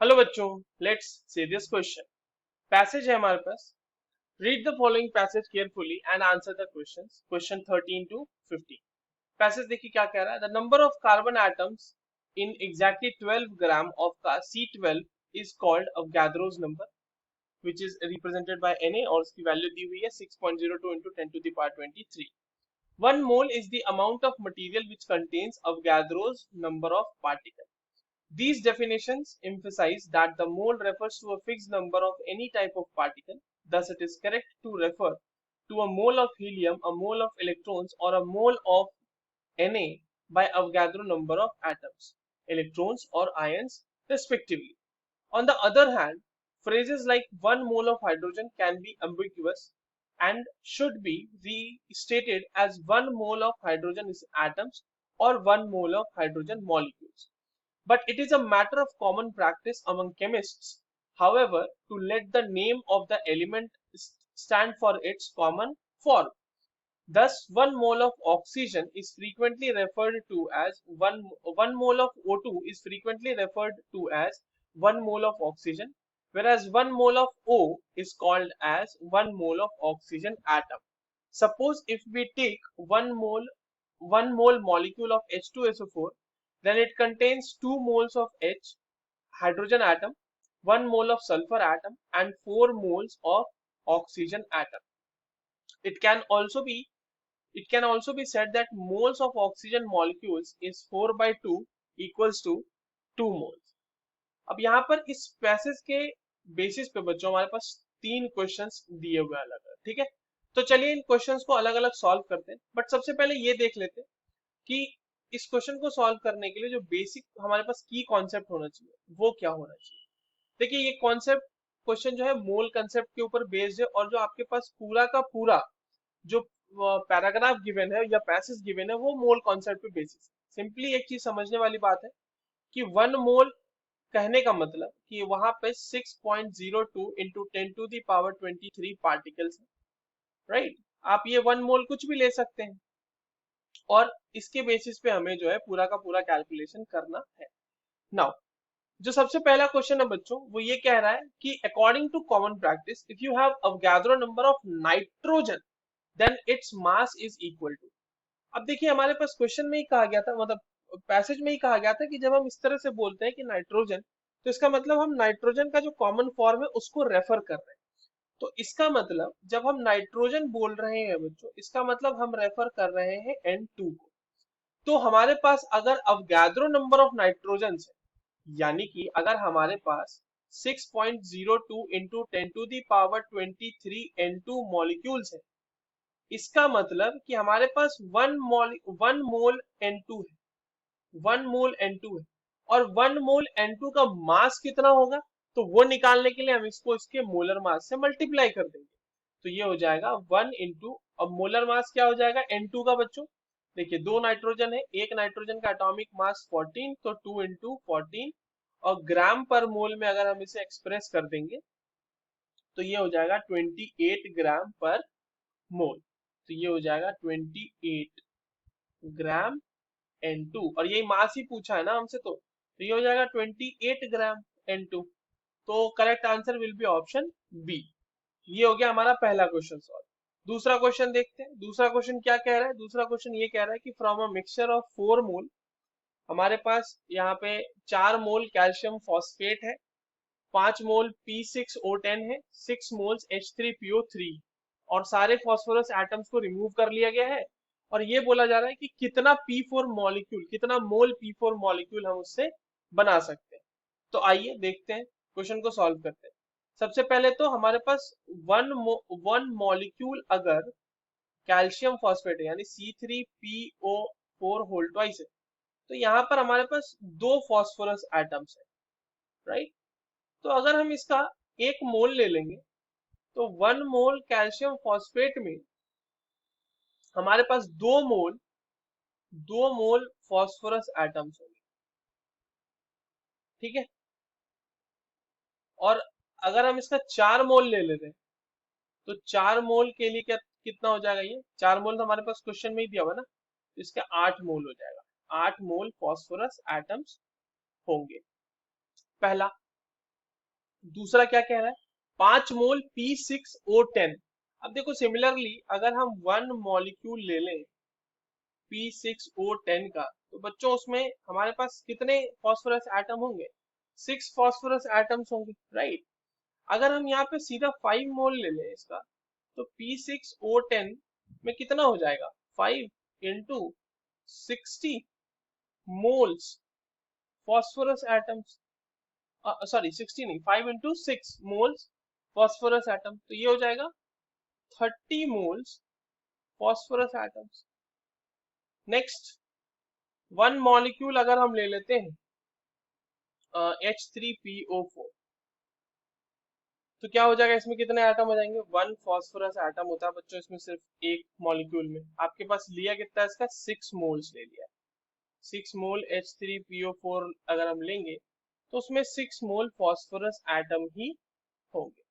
Hello बच्चों, let's see this question. Passage है हमारे पास। Read the following passage carefully and answer the questions. Question 13 to 15। Passage देखिए क्या कह रहा है। The number of carbon atoms in exactly 12 gram of का C12 is called Avogadro's number which is represented by Na और उसकी value दी हुई है 6.02 into 10 to the power 23. 1 mole is the amount of material which contains Avogadro's number of particles. These definitions emphasize that the mole refers to a fixed number of any type of particle. Thus, it is correct to refer to a mole of helium, a mole of electrons, or a mole of Na by Avogadro number of atoms, electrons, or ions, respectively. On the other hand, phrases like 1 mole of hydrogen can be ambiguous and should be restated as 1 mole of hydrogen is atoms or 1 mole of hydrogen molecules. But it is a matter of common practice among chemists, however, to let the name of the element stand for its common form. Thus, 1 mole of oxygen is frequently referred to as 1 mole of O2 is frequently referred to as 1 mole of oxygen, whereas 1 mole of O is called as 1 mole of oxygen atom. Suppose if we take 1 mole molecule of H2SO4, then it contains 2 moles of H hydrogen atom, 1 mole of sulfur atom, and 4 moles of oxygen atom. It can also be it can also be said that moles of oxygen molecules is 4 by 2 equals to 2 moles. अब यहाँ पर इस passage के basis पे बच्चों हमारे पास 3 questions दिए हुए अलग अलग, ठीक है। तो चलिए इन क्वेश्चंस को अलग अलग सॉल्व करते हैं, बट सबसे पहले ये देख लेते हैं कि इस क्वेश्चन को सॉल्व करने के लिए जो बेसिक हमारे पास की कॉन्सेप्ट होना चाहिए वो क्या होना चाहिए। देखिए ये कॉन्सेप्ट क्वेश्चन जो है मोल कंसेप्ट के ऊपर बेस्ड है, और जो आपके पास पूरा का पूरा जो पैराग्राफ गिवन है या पैसेज गिवन है वो मोल कॉन्सेप्ट पे बेसिस है। सिंपली एक चीज समझने वाली बात है कि 1 मोल कहने का मतलब कि वहां पे 6.02 into 10 to the power 23 particles है, राइट। आप ये 1 मोल कुछ भी ले सकते हैं और इसके बेसिस पे हमें जो है पूरा का पूरा कैलकुलेशन करना है। नाउ जो सबसे पहला क्वेश्चन है बच्चों वो ये कह रहा है कि according to common practice if you have Avogadro number of nitrogen then its mass is equal to. अब देखिए हमारे पास क्वेश्चन में ही कहा गया था, मतलब पैसेज में ही कहा गया था कि जब हम इस तरह से बोलते हैं कि नाइट्रोजन, तो इसका मतलब हम नाइट्रोजन का जो कॉमन फॉर्म है उसको रेफर कर रहे हैं। तो इसका मतलब जब हम नाइट्रोजन बोल रहे हैं बच्चों, इसका मतलब हम रेफर कर रहे हैं N2 को। तो हमारे पास अगर अवोगाद्रो नंबर ऑफ नाइट्रोजन है, यानी कि अगर हमारे पास 6.02 into 10 to the power 23 N2 molecules है, इसका मतलब कि हमारे पास 1 मोल N2 है, 1 मोल N2 है, और 1 मोल N2 का मास कितना होगा, तो वो निकालने के लिए हम इसको इसके मोलर मास से मल्टीप्लाई कर देंगे। तो ये हो जाएगा 1 इंटू, अब मोलर मास क्या हो जाएगा N2 का बच्चों। देखिए दो नाइट्रोजन है, एक नाइट्रोजन का एटॉमिक मास 14, तो 2 इंटू 14, और ग्राम पर मोल में अगर हम इसे एक्सप्रेस कर देंगे तो ये हो जाएगा 28 ग्राम पर मोल। तो ये हो जाएगा 28 ग्राम N2, और यही मास ही पूछा है ना हमसे, तो ये हो जाएगा 28 ग्राम N2। तो correct answer will be option B. ये हो गया हमारा पहला क्वेश्चन सॉल्व। दूसरा क्वेश्चन देखते हैं। दूसरा क्वेश्चन क्या कह रहा है। दूसरा क्वेश्चन ये कह रहा है कि फ्रॉम अ मिक्सचर ऑफ 4 मोल, हमारे पास यहाँ पे 4 मोल कैल्शियम फॉस्फेट है, 5 मोल P6O10 है, 6 मोल्स H3PO3, और सारे फॉस्फोरस एटम्स को रिमूव कर लिया गया है। और ये बोला जा रहा है कि कितना P4 मॉलिक्यूल, कितना मोल P4 मॉलिक्यूल हम उससे बना सकते हैं। तो आइए देखते हैं, क्वेश्चन को सॉल्व करते हैं। सबसे पहले तो हमारे पास वन मॉलिक्यूल अगर कैल्शियम फॉस्फेट है यानी C3PO4 होल ट्वाइस है, तो यहाँ पर हमारे पास दो फॉस्फोरस एटम्स है, राइट। तो अगर हम इसका 1 मोल ले लेंगे तो 1 मोल कैल्शियम फॉस्फेट में हमारे पास 2 मोल फॉस्फोरस एटम्स होंगे, ठीक है। और अगर हम इसका 4 मोल ले लेते हैं तो 4 मोल के लिए क्या कितना हो जाएगा, ये 4 मोल तो हमारे पास क्वेश्चन में ही दिया हुआ ना, तो इसका 8 मोल हो जाएगा। 8 मोल फॉस्फोरस एटम्स होंगे, पहला। दूसरा क्या कह रहा है, 5 मोल P6O10। अब देखो सिमिलरली अगर हम 1 मॉलिक्यूल ले लें P6O10 का, तो बच्चों उसमें हमारे पास कितने फॉस्फोरस एटम होंगे, 6 फॉस्फोरस एटम्स होंगे, राइट। अगर हम यहाँ पे सीधा 5 मोल ले लें इसका, तो P6O10 में कितना हो जाएगा, 5 into 60 moles phosphorus atoms, sorry 60 नहीं, 5 इंटू 6 मोल्स फॉस्फोरस एटम, तो ये हो जाएगा 30 moles phosphorus atoms. Next 1 molecule अगर हम ले लेते हैं H3PO4, तो क्या हो जाएगा, इसमें कितने एटम हो जाएंगे, 1 फॉस्फोरस एटम होता है बच्चों इसमें, सिर्फ एक मॉलिक्यूल में। आपके पास लिया कितना है इसका, 6 मोल्स ले लिया, 6 मोल H3PO4 अगर हम लेंगे तो उसमें 6 मोल फॉस्फोरस एटम ही होंगे।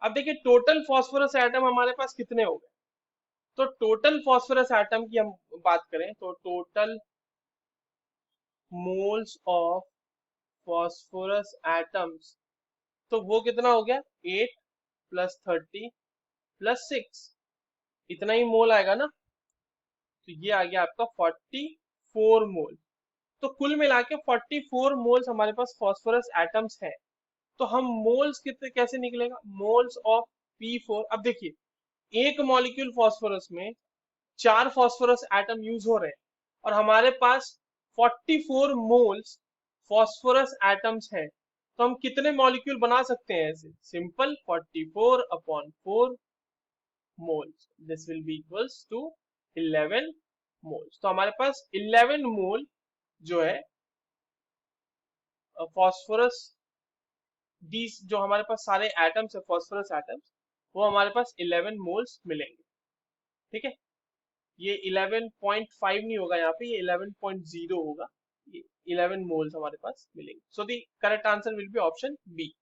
अब देखिए टोटल फॉस्फोरस एटम हमारे पास कितने हो गए, तो टोटल फॉस्फोरस एटम की हम बात करें तो total moles of phosphorus atoms, तो वो कितना हो गया, 8 प्लस 30 प्लस 6, इतना ही मोल आएगा ना, तो ये आ गया आपका 44 मोल। तो कुल मिला के 44 मोल्स हमारे पास फॉस्फोरस एटम्स है। तो हम मोल्स कितने कैसे निकलेगा, मोल्स ऑफ P4। अब देखिए एक मॉलिक्यूल फॉस्फोरस में 4 फॉस्फोरस एटम यूज हो रहे हैं और हमारे पास 44 मोल्स फॉस्फोरस एटम्स हैं, तो हम कितने मॉलिक्यूल बना सकते हैं ऐसे, simple 44 upon 4 moles, this will be equals to 11 moles. तो हमारे पास 11 मोल जो है फॉस्फोरस, दीज जो हमारे पास सारे एटम्स है फॉस्फोरस एटम्स, वो हमारे पास 11 मोल्स मिलेंगे, ठीक है। ये 11.5 नहीं होगा यहाँ पे, ये 11.0 होगा, ये 11 मोल्स हमारे पास मिलेंगे। So the correct answer will be option B.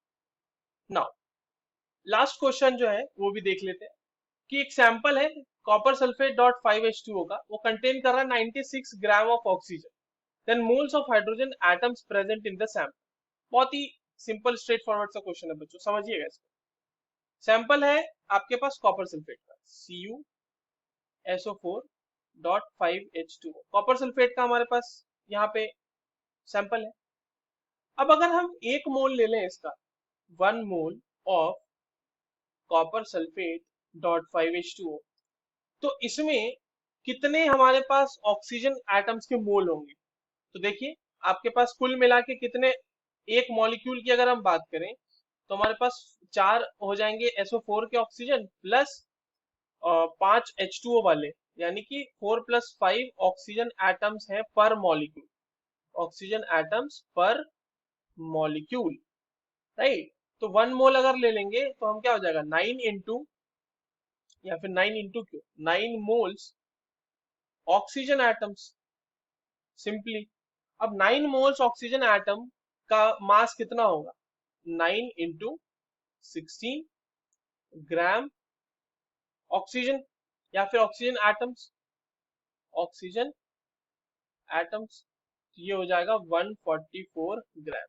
Now last question जो है वो भी देख लेते हैं कि एक सैंपल है कॉपर सल्फेट डॉट 5H2O का, वो कंटेन कर रहा है 96 gram of oxygen, then moles of hydrogen atoms present in the sample. बहुत ही सिंपल स्ट्रेट फॉरवर्ड सा क्वेश्चन है बच्चों, समझिएगा इसको। सैंपल है आपके पास कॉपर सल्फेट का CuSO4.5H2O, कॉपर सल्फेट का हमारे पास यहाँ पे सैंपल है। अब अगर हम 1 मोल ले लें इसका, 1 mole of copper sulphate dot 5H2O, तो इसमें कितने हमारे पास ऑक्सीजन एटम्स के मोल होंगे, तो देखिए आपके पास कुल मिला के कितने, एक मॉलिक्यूल की अगर हम बात करें तो हमारे पास 4 हो जाएंगे SO4 के ऑक्सीजन प्लस 5 H2O वाले, यानी कि 4 प्लस 5 ऑक्सीजन एटम्स है पर मॉलिक्यूल, ऑक्सीजन एटम्स पर मॉलिक्यूल, राइट। तो 1 मोल अगर ले लेंगे तो हम क्या हो जाएगा 9 इंटू, या फिर 9 इंटू क्यों, 9 मोल्स ऑक्सीजन एटम्स सिंपली। अब 9 मोल्स ऑक्सीजन एटम का मास कितना होगा, 9 इंटू 16 ग्राम ऑक्सीजन, या फिर ऑक्सीजन एटम्स, ऑक्सीजन एटम्स, ये हो जाएगा 144 ग्राम।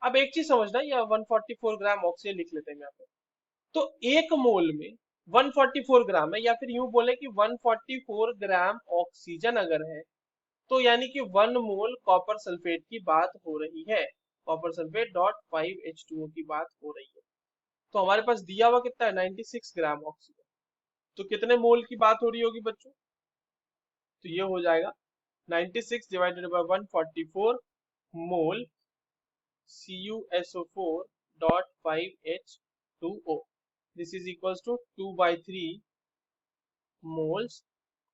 अब एक चीज समझना, या 144 ग्राम ऑक्सीजन लिख लेते हैं यहाँ पे, तो एक मोल में 144 ग्राम है, या फिर यूं बोले कि 144 ग्राम ऑक्सीजन अगर है, तो यानी कि 1 मोल कॉपर सल्फेट की बात हो रही है, कॉपर सल्फेट डॉट 5H2O की बात हो रही है। तो हमारे पास दिया हुआ कितना है 96 ग्राम ऑक्सीजन, तो कितने मोल की बात हो रही होगी बच्चों, तो ये हो जाएगा 96 divided by 144 mole CuSO4.5H2O, this is equals to 2/3 moles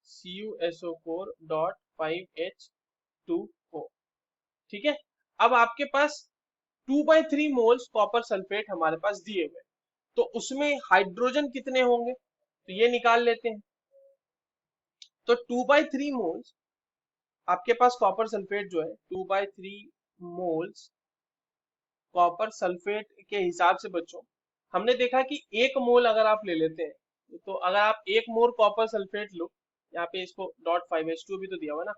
CuSO4.5H2O, ठीक है। अब आपके पास 2/3 मोल्स कॉपर सल्फेट हमारे पास दिए हुए, तो उसमें हाइड्रोजन कितने होंगे, तो ये निकाल लेते हैं। तो 2/3 मोल्स आपके पास कॉपर सल्फेट जो है, 2/3 मोल्स कॉपर सल्फेट के हिसाब से बच्चों, हमने देखा कि 1 मोल अगर आप ले लेते हैं, तो अगर आप 1 मोल कॉपर सल्फेट लो, यहाँ पे इसको डॉट 5H2 भी तो दिया हुआ ना,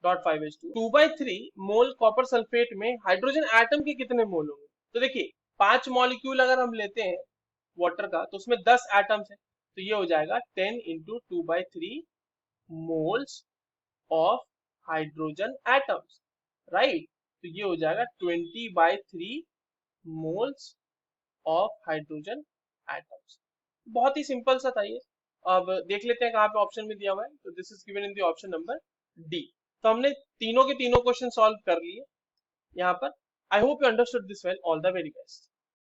डॉट 5H2, 2/3 मोल कॉपर सल्फेट में हाइड्रोजन एटम के कितने मोल होंगे, तो देखिए 5 मॉलिक्यूल अगर हम लेते हैं वाटर का तो उसमें 10 एटम्स है, तो ये हो जाएगा 10 into 2/3 moles of hydrogen atoms, right. तो ये हो जाएगा 20/3 मोल्स ऑफ हाइड्रोजन एटम्स। बहुत ही सिंपल सा था ये। अब देख लेते हैं कहाँ पे ऑप्शन में दिया हुआ है, तो this is given in the option number D. तो हमने तीनों के तीनों क्वेश्चन सॉल्व कर लिए यहाँ पर। I hope you understood this well. All the very best.